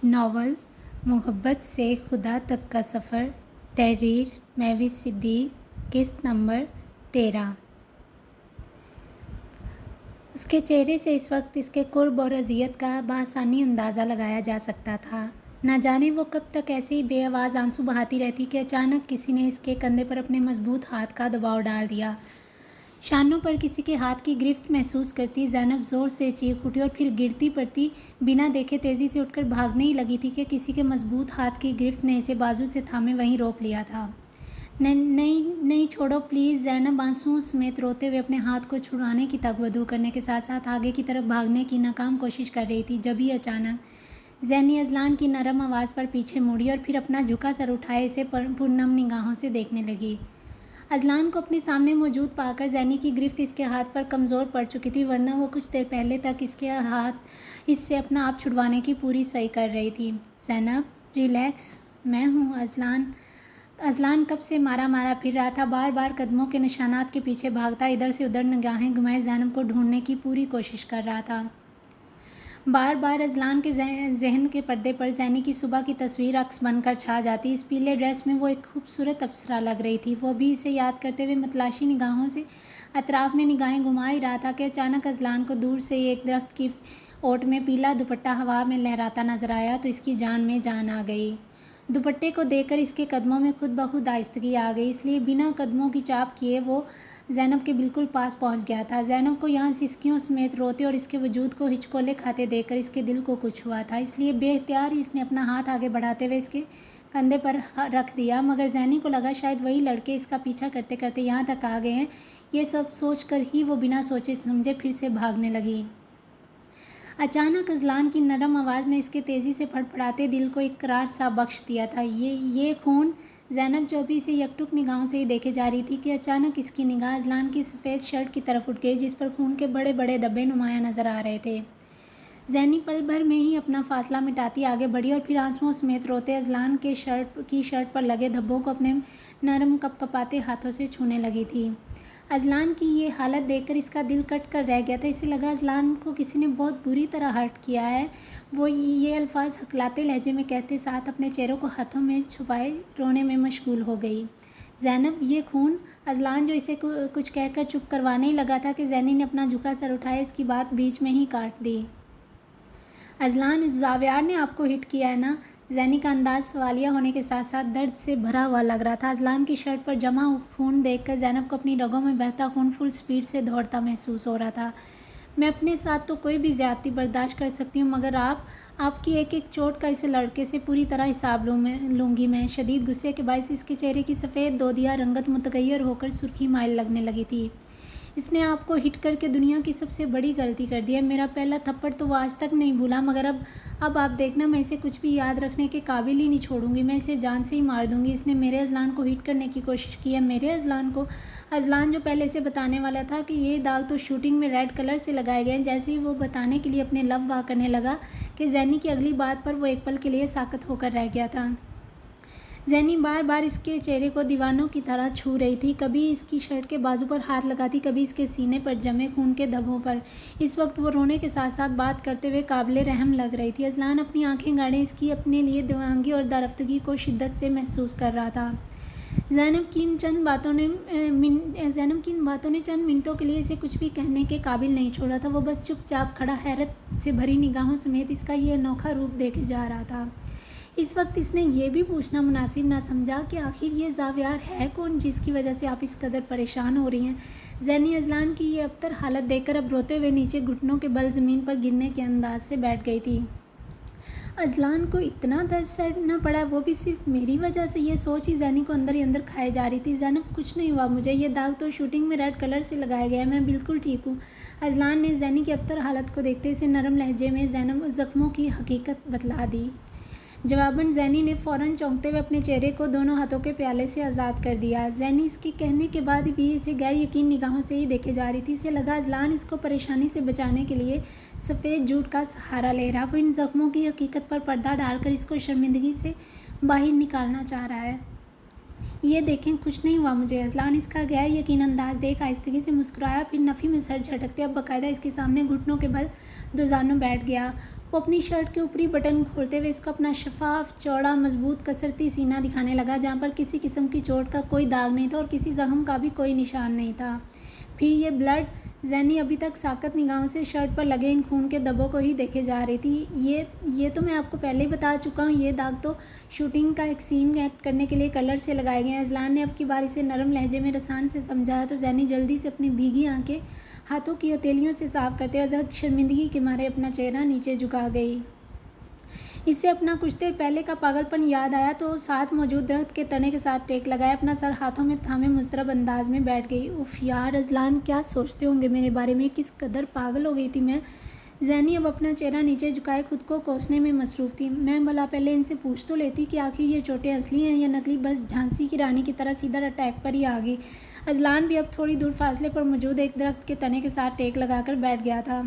Novel मोहब्बत से खुदा तक का सफ़र, तहरीर महवी सिद्दीक, किस्त नंबर 13। उसके चेहरे से इस वक्त इसके कुर्ब और अज़ियत का बआसानी अंदाज़ा लगाया जा सकता था। न जाने वो कब तक ऐसे ही बेआवाज़ आंसू बहाती रहती कि अचानक किसी ने इसके कंधे पर अपने मजबूत हाथ का दबाव डाल दिया। शानों पर किसी के हाथ की गिरफ्त महसूस करती ज़ैनब ज़ोर से चीख उठी और फिर गिरती पड़ती बिना देखे तेज़ी से उठकर भागने ही लगी थी कि किसी के मजबूत हाथ की गिरफ्त ने इसे बाजू से थामे वहीं रोक लिया था। नहीं नहीं, छोड़ो प्लीज़। ज़ैनब आंसुओं समेत रोते हुए अपने हाथ को छुड़वाने की तगवदू करने के साथ साथ आगे की तरफ भागने की नाकाम कोशिश कर रही थी। जब ही अचानक ज़ैनी अज़लान की नरम आवाज़ पर पीछे मुड़ी और फिर अपना झुका सर उठाए इसे पुरनम निगाहों से देखने लगी। अज़लान को अपने सामने मौजूद पाकर ज़ैनी की गिरफ्त इसके हाथ पर कमज़ोर पड़ चुकी थी, वरना वो कुछ देर पहले तक इसके हाथ इससे अपना आप छुड़वाने की पूरी सही कर रही थी। ज़ैनब रिलैक्स, मैं हूँ। अज़लान कब से मारा मारा फिर रहा था, बार बार कदमों के निशानात के पीछे भागता इधर से उधर निगाहें घुमाए ज़ैनब को ढूंढने की पूरी कोशिश कर रहा था। बार बार अज़लान के जहन के पर्दे पर ज़ैनी की सुबह की तस्वीर अक्स बनकर छा जाती। इस पीले ड्रेस में वो एक खूबसूरत अप्सरा लग रही थी। वो भी इसे याद करते हुए मतलाशी निगाहों से अतराफ़ में निगाहें घुमा ही रहा था कि अचानक अज़लान को दूर से एक दरख्त की ओट में पीला दुपट्टा हवा में लहराता नजर आया तो इसकी जान में जान आ गई। दुपट्टे को देखकर इसके कदमों में खुद ब खुद आहिस्तगी आ गई, इसलिए बिना कदमों की चाप किए वो ज़ैनब के बिल्कुल पास पहुंच गया था। ज़ैनब को यहाँ सिसकियों समेत रोते और इसके वजूद को हिचकोले खाते देखकर इसके दिल को कुछ हुआ था, इसलिए बेख्तियार ही इसने अपना हाथ आगे बढ़ाते हुए इसके कंधे पर रख दिया। मगर ज़ैनी को लगा शायद वही लड़के इसका पीछा करते करते यहाँ तक आ गए हैं। ये सब सोचकर ही वो बिना सोचे समझे फिर से भागने लगी। अचानक अज़लान की नरम आवाज़ ने इसके तेज़ी से फड़फड़ाते दिल को एक करार सा बख्श दिया था। ये खून। ज़ैनब जो भी इसे यकटुक निगाहों से ही देखे जा रही थी कि अचानक इसकी निगाह अज़लान की सफ़ेद शर्ट की तरफ उठ गई, जिस पर खून के बड़े बड़े धब्बे नुमाया नज़र आ रहे थे। ज़ैनी पल भर में ही अपना फासला मिटाती आगे बढ़ी और फिर आंसुओं समेत रोते अज़लान के शर्ट पर लगे धब्बों को अपने नरम कपकपाते हाथों से छूने लगी थी। अज़लान की ये हालत देखकर इसका दिल कट कर रह गया था। इसे लगा अज़लान को किसी ने बहुत बुरी तरह हर्ट किया है। वो ये अल्फाज हकलाते लहजे में कहते साथ अपने चेहरों को हाथों में छुपाए रोने में मशगूल हो गई। ज़ैनब, ये खून। अज़लान जो इसे कुछ कहकर चुप करवाने ही लगा था कि ज़ैनी ने अपना झुका सर उठाया इसकी बात बीच में ही काट दी। अज़लान, उस ज़ावियार ने आपको हिट किया है ना? ज़ैनी का अंदाज़ सवालिया होने के साथ साथ दर्द से भरा हुआ लग रहा था। अज़लान की शर्ट पर जमा खून देखकर ज़ैनब को अपनी रगों में बहता खून फुल स्पीड से दौड़ता महसूस हो रहा था। मैं अपने साथ तो कोई भी ज़्यादती बर्दाश्त कर सकती हूँ, मगर आपकी एक एक चोट का इस लड़के से पूरी तरह हिसाब लूँगी मैं। शदीद गुस्से के बायस इसके चेहरे की सफ़ेद दोदिया रंगत मुतगय्यर होकर सुर्खी माइल लगने लगी थी। इसने आपको हिट करके दुनिया की सबसे बड़ी गलती कर दी है। मेरा पहला थप्पड़ तो वो आज तक नहीं भूला, मगर अब आप देखना, मैं इसे कुछ भी याद रखने के काबिल ही नहीं छोड़ूंगी। मैं इसे जान से ही मार दूंगी। इसने मेरे अज़लान को हिट करने की कोशिश की है, मेरे अज़लान को। अज़लान जो पहले से बताने वाला था कि ये दाग तो शूटिंग में रेड कलर से लगाए गए हैं, जैसे ही वो बताने के लिए अपने लब वाह करने लगा कि ज़ैनी की अगली बात पर वो एक पल के लिए साकत होकर रह गया था। ज़ैनी बार बार इसके चेहरे को दीवानों की तरह छू रही थी, कभी इसकी शर्ट के बाजू पर हाथ लगाती, कभी इसके सीने पर जमे खून के धब्बों पर। इस वक्त वो रोने के साथ साथ बात करते हुए काबिले रहम लग रही थी। अज़लान अपनी आंखें गाड़े इसकी अपने लिए दीवानगी और दरफ्तगी को शिद्दत से महसूस कर रहा था। ज़ैनब की इन बातों ने चंद मिनटों के लिए इसे कुछ भी कहने के काबिल नहीं छोड़ा था। वो बस चुपचाप खड़ा हैरत से भरी निगाहों समेत इसका ये अनोखा रूप देखे जा रहा था। इस वक्त इसने ये भी पूछना मुनासिब ना समझा कि आखिर ये ज़ावियार है कौन जिसकी वजह से आप इस कदर परेशान हो रही हैं। ज़ैनी अज़लान की ये अबतर हालत देखकर अब रोते हुए नीचे घुटनों के बल ज़मीन पर गिरने के अंदाज से बैठ गई थी। अज़लान को इतना दर्द सहना पड़ा, वो भी सिर्फ मेरी वजह से। ये सोच ही ज़ैनी को अंदर ही अंदर खाए जा रही थी। ज़ैनब, कुछ नहीं हुआ मुझे, ये दाग तो शूटिंग में रेड कलर से लगाया गया है, मैं बिल्कुल ठीक हूँ। अज़लान ने ज़ैनी की अबतर हालत को देखते इसे नरम लहजे में ज़ैनब ज़ख्मों की हकीकत बतला दी। जवाबन ज़ैनी ने फ़ौरन चौंकते हुए अपने चेहरे को दोनों हाथों के प्याले से आज़ाद कर दिया। ज़ैनी इसके कहने के बाद भी इसे गैर यकीन निगाहों से ही देखे जा रही थी। इसे लगा अज़लान इसको परेशानी से बचाने के लिए सफ़ेद झूठ का सहारा ले रहा। वो इन ज़ख्मों की हकीकत पर पर्दा डालकर इसको शर्मिंदगी से बाहर निकालना चाह रहा है। ये देखें, कुछ नहीं हुआ मुझे। अजलान इसका गैर यकीन अंदाज देख आहिस्तगी से मुस्कुराया, फिर नफ़ी में सर झटकते अब बाकायदा इसके सामने घुटनों के बल दोजानों बैठ गया। वो अपनी शर्ट के ऊपरी बटन खोलते हुए इसको अपना शफाफ, चौड़ा, मजबूत, कसरती सीना दिखाने लगा, जहाँ पर किसी किस्म की चोट का कोई दाग नहीं था और किसी जख्म का भी कोई निशान नहीं था। फिर ये ब्लड। जैनी अभी तक साकत निगाहों से शर्ट पर लगे इन खून के धब्बों को ही देखे जा रही थी। ये तो मैं आपको पहले ही बता चुका हूँ, ये दाग तो शूटिंग का एक सीन एक्ट करने के लिए कलर से लगाए गए हैं। अजलान ने अब की बार इसे नरम लहजे में रसान से समझाया तो जैनी जल्दी से अपनी भीगी आंखें हाथों की हथेलियों से साफ करते और ज़्यादा शर्मिंदगी के मारे अपना चेहरा नीचे झुका गई। इससे अपना कुछ देर पहले का पागलपन याद आया तो साथ मौजूद दरख्त के तने के साथ टेक लगाया, अपना सर हाथों में थामे मुस्तरब अंदाज में बैठ गई। उफ यार, अजलान क्या सोचते होंगे मेरे बारे में, किस कदर पागल हो गई थी मैं। जैनी अब अपना चेहरा नीचे झुकाए खुद को कोसने में मसरूफ़ थी। मैं भला पहले इनसे पूछ तो लेती कि आखिर ये चोटें असली हैं या नकली, बस झांसी की रानी की तरह सीधा अटैक पर ही आ गई। अजलान भी अब थोड़ी दूर फासले पर मौजूद एक दरख्त के तने के साथ टेक लगाकर बैठ गया था,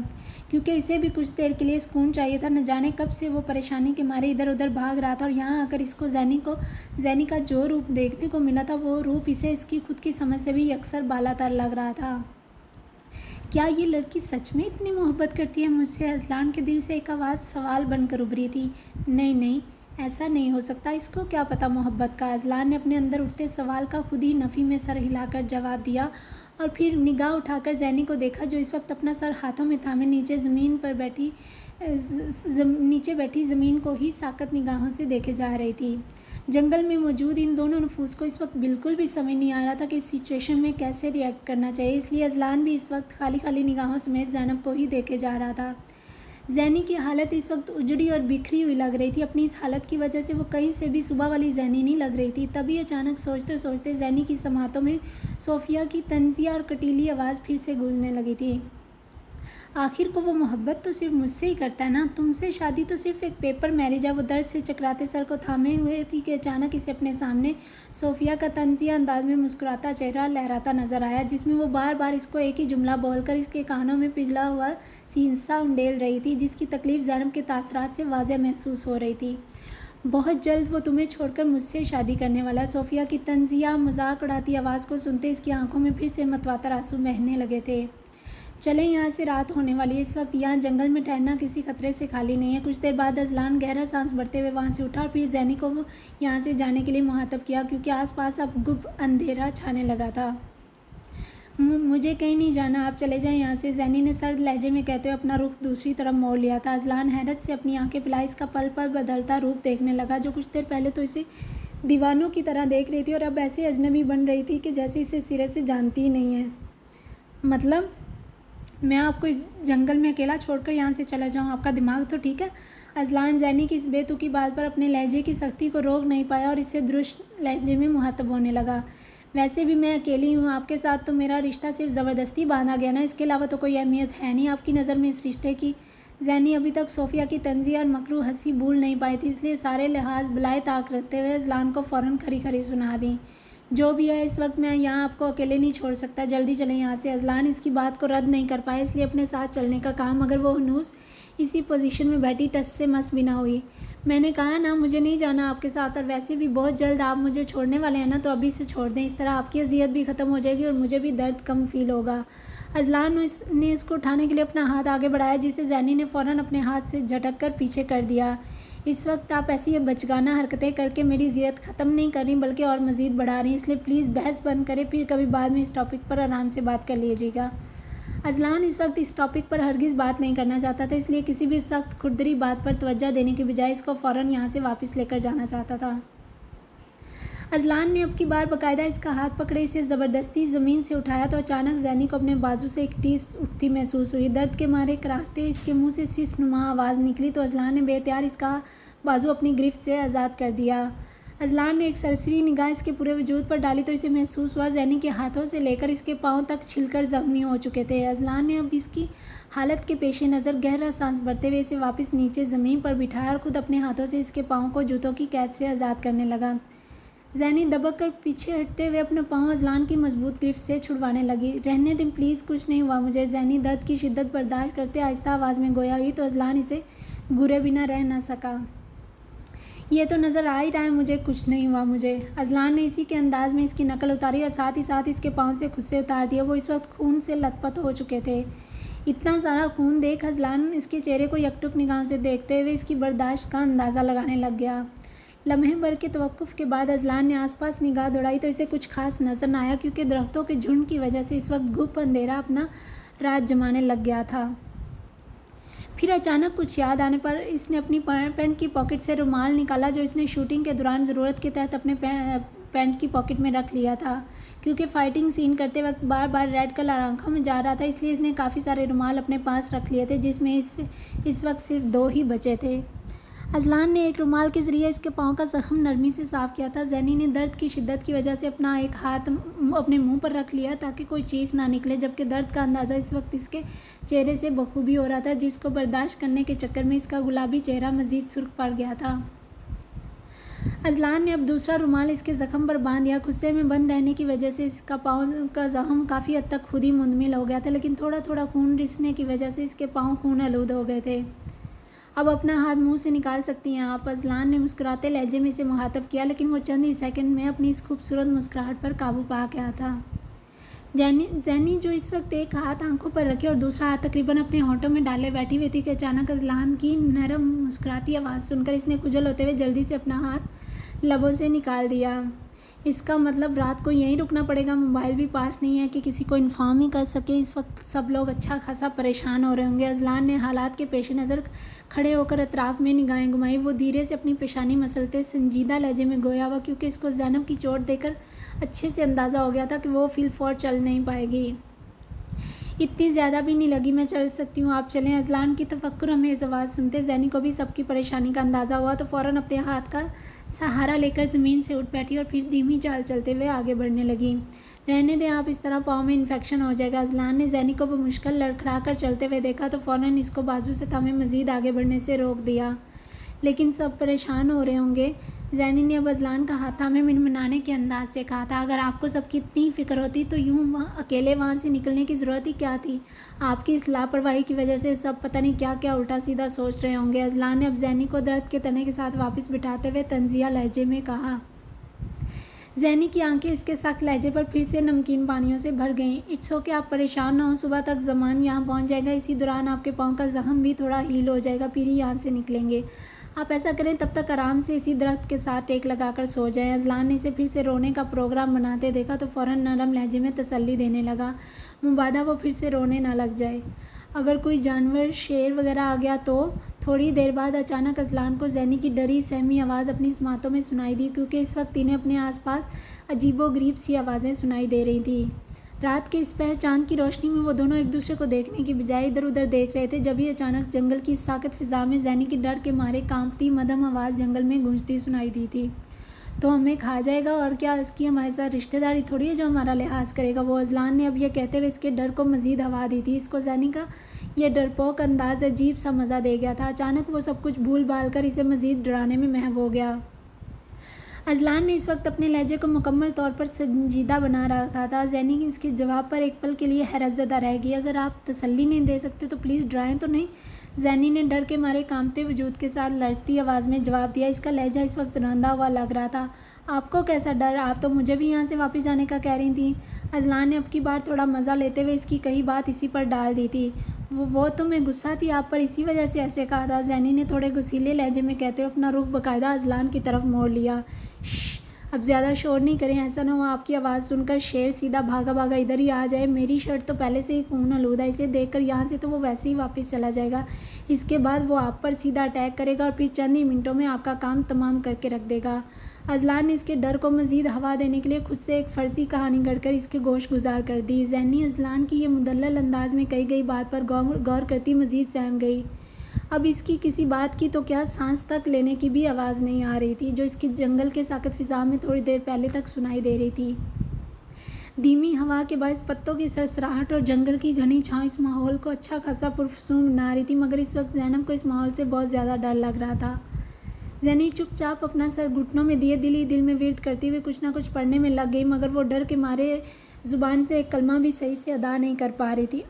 क्योंकि इसे भी कुछ देर के लिए सुकून चाहिए था। न जाने कब से वो परेशानी के मारे इधर उधर भाग रहा था और यहाँ आकर इसको जैनी का जो रूप देखने को मिला था, वो रूप इसे इसकी खुद की समझ से भी अक्सर बालातर लग रहा था। क्या ये लड़की सच में इतनी मोहब्बत करती है मुझसे? अजलान के दिल से एक आवाज़ सवाल बनकर उभरी थी। नहीं नहीं, ऐसा नहीं हो सकता, इसको क्या पता मोहब्बत का। अजलान ने अपने अंदर उठते सवाल का खुद ही नफ़ी में सर हिलाकर जवाब दिया और फिर निगाह उठाकर जैनी को देखा, जो इस वक्त अपना सर हाथों में थामे नीचे बैठी ज़मीन को ही साकत निगाहों से देखे जा रही थी। जंगल में मौजूद इन दोनों नफूस को इस वक्त बिल्कुल भी समझ नहीं आ रहा था कि इस सिचुएशन में कैसे रिएक्ट करना चाहिए, इसलिए अजलान भी इस वक्त खाली खाली निगाहों समेत ज़ैनब को ही देखे जा रहा था। जैनी की हालत इस वक्त उजड़ी और बिखरी हुई लग रही थी। अपनी इस हालत की वजह से वो कहीं से भी सुबह वाली जैनी नहीं लग रही थी। तभी अचानक सोचते सोचते जैनी की समातों में सोफिया की तंजिया और कटीली आवाज़ फिर से गूंजने लगी थी। आखिर को वो मोहब्बत तो सिर्फ मुझसे ही करता है ना, तुमसे शादी तो सिर्फ एक पेपर मैरिज है। वो दर्द से चकराते सर को थामे हुए थी कि अचानक इसे अपने सामने सोफिया का तंजिया अंदाज में मुस्कुराता चेहरा लहराता नजर आया, जिसमें वो बार बार इसको एक ही जुमला बोलकर इसके कानों में पिघला हुआ सींसा उंडेल रही थी, जिसकी तकलीफ ज़ैनब के तासरात से वाज़ेह महसूस हो रही थी। बहुत जल्द वो तुम्हें छोड़कर मुझसे शादी करने वाला है। सोफिया की तंजिया मजाक उड़ाती आवाज़ को सुनते इसकी आंखों में फिर से मतवातर आंसू बहने लगे थे। चलें, यहाँ से रात होने वाली है। इस वक्त यहाँ जंगल में ठहरना किसी खतरे से खाली नहीं है। कुछ देर बाद अजलान गहरा सांस भरते हुए वहाँ से उठा और फिर जैनी को वो यहाँ से जाने के लिए मुहातब किया, क्योंकि आसपास अब गुप्त अंधेरा छाने लगा था। मुझे कहीं नहीं जाना, आप चले जाएं यहाँ से, जैनी ने सर्द लहजे में कहते हुए अपना रुख दूसरी तरफ मोड़ लिया था। अजलान हैरत से अपनी आंखें पिलाई इसका पल पल बदलता रूप देखने लगा, जो कुछ देर पहले तो इसे दीवानों की तरह देख रही थी और अब ऐसे अजनबी बन रही थी कि जैसे इसे सिरे से जानती ही नहीं है। मतलब मैं आपको इस जंगल में अकेला छोड़कर यहाँ से चला जाऊँ? आपका दिमाग तो ठीक है? अजलान जैनी की इस बेतुकी बात पर अपने लहजे की सख्ती को रोक नहीं पाया और इससे दुरुस्त लहजे में मुहातब होने लगा। वैसे भी मैं अकेली हूँ, आपके साथ तो मेरा रिश्ता सिर्फ ज़बरदस्ती बांधा गया ना, इसके अलावा तो कोई अहमियत है नहीं आपकी नज़र में इस रिश्ते की। जैनी अभी तक सोफिया की तंजिया और मकरू हंसी भूल नहीं पाई थी, इसलिए सारे लिहाज बुलाए ताक रखते हुए अजलान को फ़ौरन खरी खरी सुना दी। जो भी है, इस वक्त मैं यहाँ आपको अकेले नहीं छोड़ सकता, जल्दी चलें यहाँ से। अजलान इसकी बात को रद्द नहीं कर पाए, इसलिए अपने साथ चलने का काम, मगर वो हनूस इसी पोजीशन में बैठी टस से मस भी ना हुई। मैंने कहा ना मुझे नहीं जाना आपके साथ, और वैसे भी बहुत जल्द आप मुझे छोड़ने वाले हैं ना, तो अभी से छोड़ दें। इस तरह आपकी अजियत भी ख़त्म हो जाएगी और मुझे भी दर्द कम फील होगा। अजलान ने इसको उठाने के लिए अपना हाथ आगे बढ़ाया, जिसे जैनी ने फ़ौरन अपने हाथ से झटक कर पीछे कर दिया। इस वक्त आप ऐसी बचगाना हरकतें करके मेरी ज़ियत ख़त्म नहीं कर रही बल्कि और मज़ीद बढ़ा रही, इसलिए प्लीज़ बहस बंद करें, फिर कभी बाद में इस टॉपिक पर आराम से बात कर लीजिएगा। अजलान इस वक्त इस टॉपिक पर हरगिज़ बात नहीं करना चाहता था, इसलिए किसी भी सख्त खुरदरी बात पर तवज्जो देने के बजाय इसको फ़ौरन यहाँ से वापस लेकर जाना चाहता था। अजलान ने अब की बार बाकायदा इसका हाथ पकड़े इसे ज़बरदस्ती ज़मीन से उठाया तो अचानक जैनी को अपने बाजू से एक टीस उठती महसूस हुई। दर्द के मारे कराहते इसके मुंह से सिस नुमा आवाज़ निकली तो अजलान ने बेहतियार इसका बाजू अपनी गिरफ्त से आज़ाद कर दिया। अजलान ने एक सरसरी निगाह इसके पूरे वजूद पर डाली तो इसे महसूस हुआ जैनी के हाथों से लेकर इसके पाँव तक छिलकर ज़ख्मी हो चुके थे। अजलान ने अब इसकी हालत के पेश नज़र गहरा सांस भरते हुए इसे वापस नीचे ज़मीन पर बिठाया और ख़ुद अपने हाथों से इसके पाँव को जूतों की कैद से आज़ाद करने लगा। जैनी दबक कर पीछे हटते हुए अपने पाँव अजलान की मजबूत गिरफ्त से छुड़वाने लगी। रहने दें प्लीज़, कुछ नहीं हुआ मुझे। जैनी दर्द की शिद्दत बर्दाश्त करते आहिस्ता आवाज़ में गोया हुई तो अजलान इसे घूरे बिना रह न सका। ये तो नज़र आ ही रहा है मुझे, कुछ नहीं हुआ मुझे। अजलान ने इसी के अंदाज में इसकी नकल उतारी और साथ ही साथ इसके पाँव से खुद से उतार दिया। वो इस वक्त खून से लथपथ हो चुके थे। इतना सारा खून देख अजलान इसके चेहरे को एकटुक निगाहों से देखते हुए इसकी बर्दाश्त का अंदाज़ा लगाने लग गया। लम्हे भर के तवक्कुफ़ के बाद अजलान ने आसपास निगाह दौड़ाई तो इसे कुछ खास नज़र न आया, क्योंकि दरख्तों के झुंड की वजह से इस वक्त घुप अंधेरा अपना राज जमाने लग गया था। फिर अचानक कुछ याद आने पर इसने अपनी पैंट की पॉकेट से रुमाल निकाला, जो इसने शूटिंग के दौरान ज़रूरत के तहत अपने पैंट की पॉकेट में रख लिया था। क्योंकि फ़ाइटिंग सीन करते वक्त बार बार रेड कलर आंखों में जा रहा था, इसलिए इसने काफ़ी सारे रुमाल अपने पास रख लिए थे, जिसमें इस वक्त सिर्फ 2 ही बचे थे। अजलान ने एक रुमाल के ज़रिए इसके पाँव का ज़ख्म नरमी से साफ़ किया था। जैनी ने दर्द की शिद्दत की वजह से अपना एक हाथ अपने मुंह पर रख लिया ताकि कोई चीख ना निकले, जबकि दर्द का अंदाज़ा इस वक्त इसके चेहरे से बखूबी हो रहा था, जिसको बर्दाश्त करने के चक्कर में इसका गुलाबी चेहरा मज़ीद सुर्ख पड़ गया था। अजलान ने अब दूसरा रुमाल इसके ज़ख्म पर बांध दिया। गुस्से में बंद रहने की वजह से इसका पाँव का ज़ख्म काफ़ी हद तक खुद ही मुंदमिल हो गया था, लेकिन थोड़ा थोड़ा खून रिसने की वजह से इसके पाँव खून आलूद हो गए थे। अब अपना हाथ मुंह से निकाल सकती हैं आप, अजलान ने मुस्कुराते लहजे में इसे मुखातब किया, लेकिन वो चंद ही सेकंड में अपनी इस खूबसूरत मुस्कुराहट पर काबू पा गया था। जैनी जो इस वक्त एक हाथ आंखों पर रखे और दूसरा हाथ तकरीबन अपने होठों में डाले बैठी हुई थी कि अचानक अजलान की नरम मुस्कुराती आवाज़ सुनकर इसने खुजल होते हुए जल्दी से अपना हाथ लबों से निकाल दिया। इसका मतलब रात को यहीं रुकना पड़ेगा। मोबाइल भी पास नहीं है कि किसी को इन्फॉर्म ही कर सके। इस वक्त सब लोग अच्छा खासा परेशान हो रहे होंगे। अजलान ने हालात के पेश नज़र खड़े होकर अतराफ़ में निगाहें घुमाई। वो धीरे से अपनी पेशानी मसलते संजीदा लहजे में गोया हुआ, क्योंकि इसको ज़ैनब की चोट देकर अच्छे से अंदाज़ा हो गया था कि वो फिलफौर चल नहीं पाएगी। इतनी ज़्यादा भी नहीं लगी, मैं चल सकती हूँ, आप चलें। अजलान की तफक्कुर हमें इस आवाज़ सुनते जैनी को भी सबकी परेशानी का अंदाज़ा हुआ तो फ़ौरन अपने हाथ का सहारा लेकर ज़मीन से उठ बैठी और फिर धीमी चाल चलते हुए आगे बढ़ने लगी। रहने दें आप, इस तरह पाँव में इन्फेक्शन हो जाएगा। अजलान ने जैनी को बमुश्किल लड़खड़ा कर चलते हुए देखा तो फ़ौरन इसको बाजू से थामे मज़ीद आगे बढ़ने से रोक दिया। लेकिन सब परेशान हो रहे होंगे। जैनी ने अब अजलान का हाथ थामे मिनमिनाने के अंदाज से कहा था, अगर आपको सबकी इतनी फ़िक्र होती तो यूँ अकेले वहाँ से निकलने की ज़रूरत ही क्या थी। आपकी इस लापरवाही की वजह से सब पता नहीं क्या क्या उल्टा सीधा सोच रहे होंगे। अजलान ने अब जैनी को दर्द के तने के साथ वापस बिठाते हुए तंजिया लहजे में कहा। जैनी की आंखें इसके सख्त लहजे पर फिर से नमकीन पानियों से भर गईं। इट्स ओके, आप परेशान ना हो, सुबह तक ज़मान यहाँ पहुँच जाएगा। इसी दौरान आपके पाँव का ज़ख्म भी थोड़ा हील हो जाएगा, फिर ही यहाँ से निकलेंगे। आप ऐसा करें, तब तक आराम से इसी दरख्त के साथ टेक लगाकर सो जाएं। अजलान ने इसे फिर से रोने का प्रोग्राम बनाते देखा तो फ़ौरन नरम लहजे में तसल्ली देने लगा, मुबादा वो फिर से रोने ना लग जाए। अगर कोई जानवर, शेर वगैरह आ गया तो। थोड़ी देर बाद अचानक अजलान को जैनी की डरी सहमी आवाज़ अपनी समातों में सुनाई दी, क्योंकि इस वक्त इन्हें अपने आसपास अजीबोगरीब सी आवाज़ें सुनाई दे रही थी। रात के इस पहर चाँद की रोशनी में वो दोनों एक दूसरे को देखने की बजाय इधर उधर देख रहे थे, जब ही अचानक जंगल की साकत फ़िज़ा में जैनी की डर के मारे कांपती मदम आवाज़ जंगल में गूंजती सुनाई दी थी। तो हमें खा जाएगा, और क्या इसकी हमारे साथ रिश्तेदारी थोड़ी है जो हमारा लिहाज करेगा। वो अजलान ने अब यह कहते हुए इसके डर को मज़ीद हवा दी थी। इसको जैनी का यह डरपोक अंदाज़ अजीब सा मज़ा दे गया था। अचानक वो सब कुछ भूल भाल कर इसे मज़ीद डराने में महव हो गया। अजलान ने इस वक्त अपने लहजे को मुकम्मल तौर पर संजीदा बना रखा था। जैनी इसके जवाब पर एक पल के लिए हैरतज़दा रह गई। अगर आप तसल्ली नहीं दे सकते तो प्लीज़ डराएं तो नहीं। जैनी ने डर के मारे कांपते वजूद के साथ लड़ती आवाज़ में जवाब दिया। इसका लहजा इस वक्त रंधा हुआ लग रहा था। आपको कैसा डर, आप तो मुझे भी यहाँ से वापस जाने का कह रही थी। अजलान ने अब की बार थोड़ा मज़ा लेते हुए इसकी कई बात इसी पर डाल दी थी। वो तो मैं गुस्सा थी आप पर, इसी वजह से ऐसे कहा था। जैनी ने थोड़े गुस्सीले लहजे में कहते हुए अपना रुख बाकायदा अजलान की तरफ मोड़ लिया। अब ज़्यादा शोर नहीं करें, ऐसा ना हो आपकी आवाज़ सुनकर शेर सीधा भागा भागा इधर ही आ जाए। मेरी शर्ट तो पहले से ही खून आलूदा है, इसे देखकर यहाँ से तो वो वैसे ही वापस चला जाएगा। इसके बाद वो आप पर सीधा अटैक करेगा और फिर चंद ही मिनटों में आपका काम तमाम करके रख देगा। अजलान ने इसके डर को मज़ीद हवा देने के लिए खुद से एक फ़र्जी कहानी गढ़कर इसके गोश गुजार कर दी। जैनी अजलान की ये मुदल्लल अंदाज में कही गई बात पर गौर करती मज़ीद सहम गई। अब इसकी किसी बात की तो क्या सांस तक लेने की भी आवाज़ नहीं आ रही थी, जो इसकी जंगल के साकत फ़िज़ा में थोड़ी देर पहले तक सुनाई दे रही थी। धीमी हवा के बायस पत्तों की सरसराहट और जंगल की घनी छाँव इस माहौल को अच्छा खासा पुरफसून बना रही थी, मगर इस वक्त ज़ैनब को इस माहौल से बहुत ज़्यादा डर लग रहा था। जैनी चुपचाप अपना सर घुटनों में दिए दिल ही दिल में विर्द करती हुई कुछ ना कुछ पढ़ने में लग गई, मगर वो डर के मारे ज़ुबान से एक कलमा भी सही से अदा नहीं कर पा रही थी।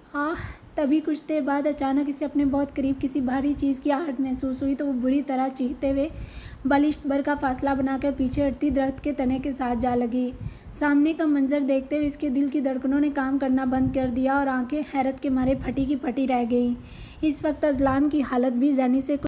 तभी कुछ देर बाद अचानक इसे अपने बहुत करीब किसी भारी चीज़ की आहट महसूस हुई तो वो बुरी तरह चीखते हुए बलिष्ठ भर का फासला बनाकर पीछे हटती दरख्त के तने के साथ जा लगी। सामने का मंजर देखते हुए इसके दिल की धड़कनों ने काम करना बंद कर दिया और आंखें हैरत के मारे फटी की फटी रह गईं। इस वक्त अजलान की हालत भी जैनी से